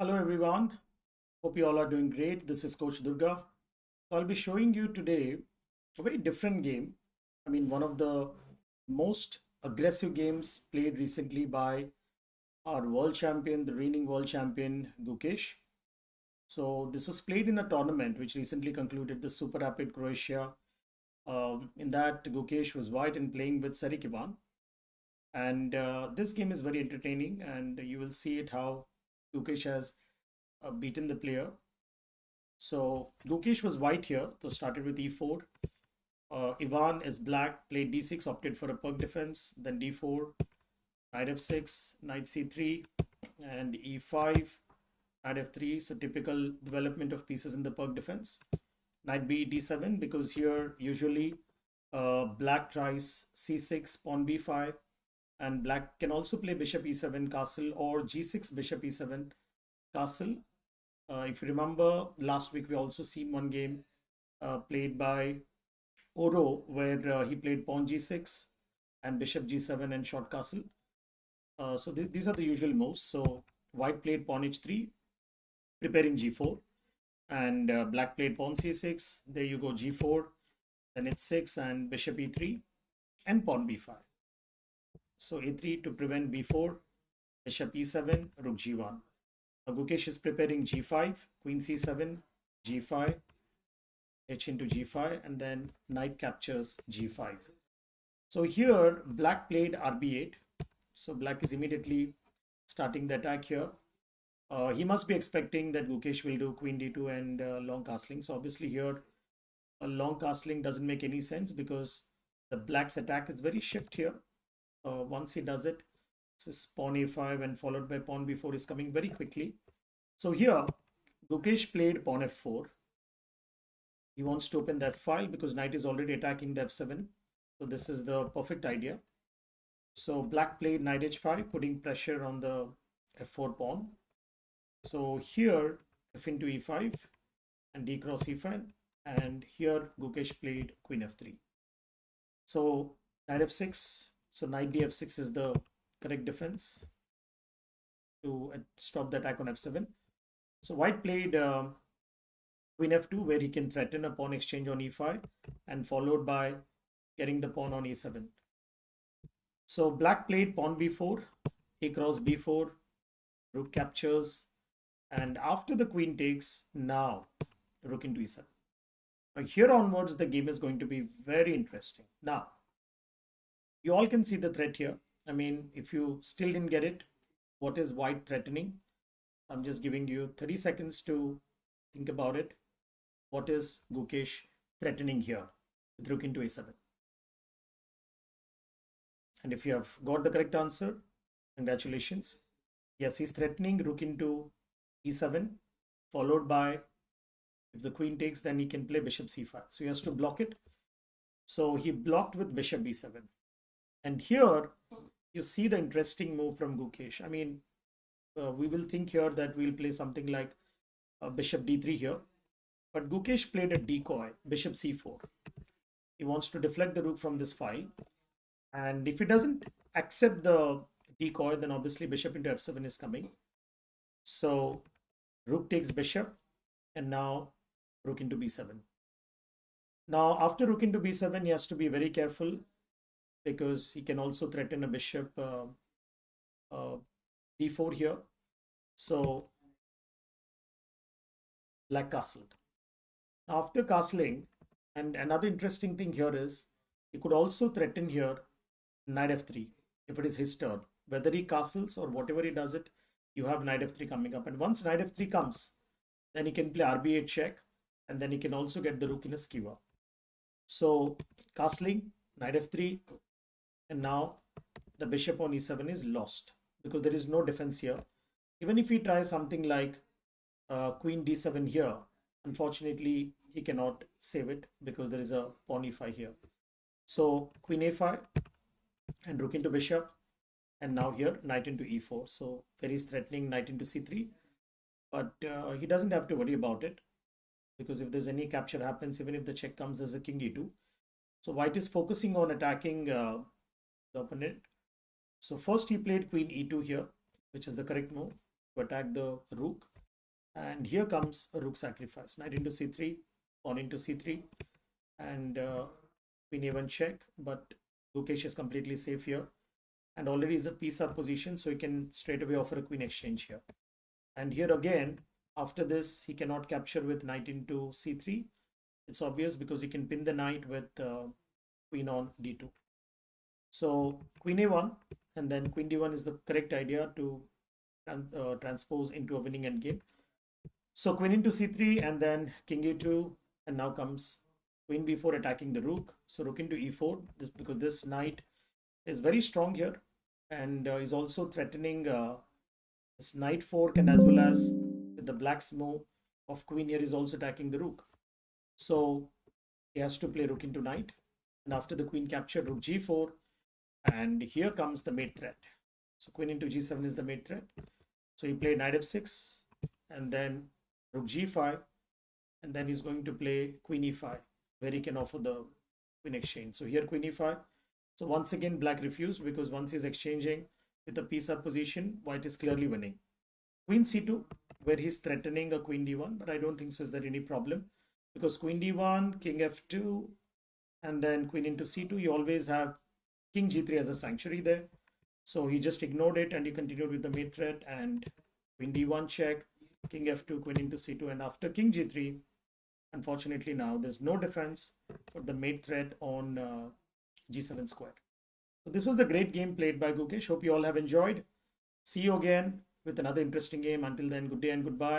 Hello everyone, hope you all are doing great. This is Coach Durga. So I'll be showing you today a very different game. One of the most aggressive games played recently by our world champion, the reigning world champion Gukesh. So this was played in a tournament which recently concluded, the Super Rapid Croatia. In that, Gukesh was white and playing with Saric. And this game is very entertaining, and you will see it how Gukesh has beaten the player. So Gukesh was white here, so started with e4. Ivan is black, played d6, opted for a pug defense, then d4, knight f6, knight c3, and e5, knight f3. So typical development of pieces in the pug defense. Knight b d7, because here usually black tries c6, pawn b5, and black can also play bishop e7 castle or g6 bishop e7 castle. If you remember, last week we also seen one game played by Oro where he played pawn g6 and bishop g7 and short castle. So these are the usual moves. So white played pawn h3, preparing g4, and black played pawn c6. There you go, g4, then h6 and bishop e3 and pawn b5. So a3 to prevent b4, bishop e7, rook g1. Gukesh is preparing g5, queen c7, g5, h into g5, and then knight captures g5. So here black played rb8. So black is immediately starting the attack here. He must be expecting that Gukesh will do queen d2 and long castling. So obviously here a long castling doesn't make any sense because the black's attack is very shift here. Once he does it, this is pawn a5 and followed by pawn b4 is coming very quickly. So here Gukesh played pawn f4. He wants to open the f file because knight is already attacking the f7. So this is the perfect idea. So black played knight h5, putting pressure on the f4 pawn. So here f into e5 and d cross e5, and here Gukesh played queen f3. So knight f6. So knight df6 is the correct defense to stop the attack on f7. So white played queen f2, where he can threaten a pawn exchange on e5 and followed by getting the pawn on e7. So black played pawn b4, a cross b4, rook captures, and after the queen takes, now rook into e7. Now here onwards the game is going to be very interesting. Now you all can see the threat here. If you still didn't get it, what is white threatening? I'm just giving you 30 seconds to think about it. What is Gukesh threatening here with rook into a7? And if you have got the correct answer, congratulations. Yes, he's threatening rook into e7, followed by, if the queen takes, then he can play bishop c5. So he has to block it. So he blocked with bishop b7. And here you see the interesting move from Gukesh. We will think here that we'll play something like bishop d3 here. But Gukesh played a decoy, bishop c4. He wants to deflect the rook from this file. And if he doesn't accept the decoy, then obviously bishop into f7 is coming. So rook takes bishop, and now rook into b7. Now after rook into b7, he has to be very careful because he can also threaten a bishop d4 here. So black castled. After castling, and another interesting thing here is he could also threaten here knight f3 if it is his turn. Whether he castles or whatever he does it, you have knight f3 coming up. And once knight f3 comes, then he can play rb8 check, and then he can also get the rook in a skewer. So castling, knight f3, and now the bishop on e7 is lost because there is no defense here. Even if he tries something like queen d7 here, unfortunately he cannot save it because there is a pawn e5 here. So queen a5 and rook into bishop, and now here knight into e4. So there is threatening knight into c3, but he doesn't have to worry about it because if there's any capture happens, even if the check comes, as a king e2. So white is focusing on attacking the opponent. So first he played queen e2 here, which is the correct move to attack the rook. And here comes a rook sacrifice. Knight into c3, pawn into c3, and queen a1 check. But Gukesh is completely safe here, and already is a piece up position, so he can straight away offer a queen exchange here. And here again, after this, he cannot capture with knight into c3. It's obvious because he can pin the knight with queen on d2. So queen a1 and then queen d1 is the correct idea to transpose into a winning endgame. So queen into c3 and then king e2, and now comes queen b4 attacking the rook. So rook into e4, because this knight is very strong here, and is also threatening this knight fork, and as well as with the black's move of queen here is also attacking the rook. So he has to play rook into knight, and after the queen captured, rook g4, and here comes the mate threat. So queen into g7 is the mate threat. So he played knight f6 and then rook g5, and then he's going to play queen e5, where he can offer the queen exchange. So here queen e5. So once again black refused, because once he's exchanging with a piece up position, white is clearly winning. Queen c2, where he's threatening a queen d1, but I don't think so is there any problem, because queen d1, king f2, and then queen into c2, you always have king g3 as a sanctuary there. So he just ignored it and he continued with the mate threat, and queen d1 check, king f2, queen into c2, and after king g3, unfortunately now there's no defense for the mate threat on g7 square. So this was the great game played by Gukesh. Hope you all have enjoyed. See you again with another interesting game. Until then, good day and goodbye.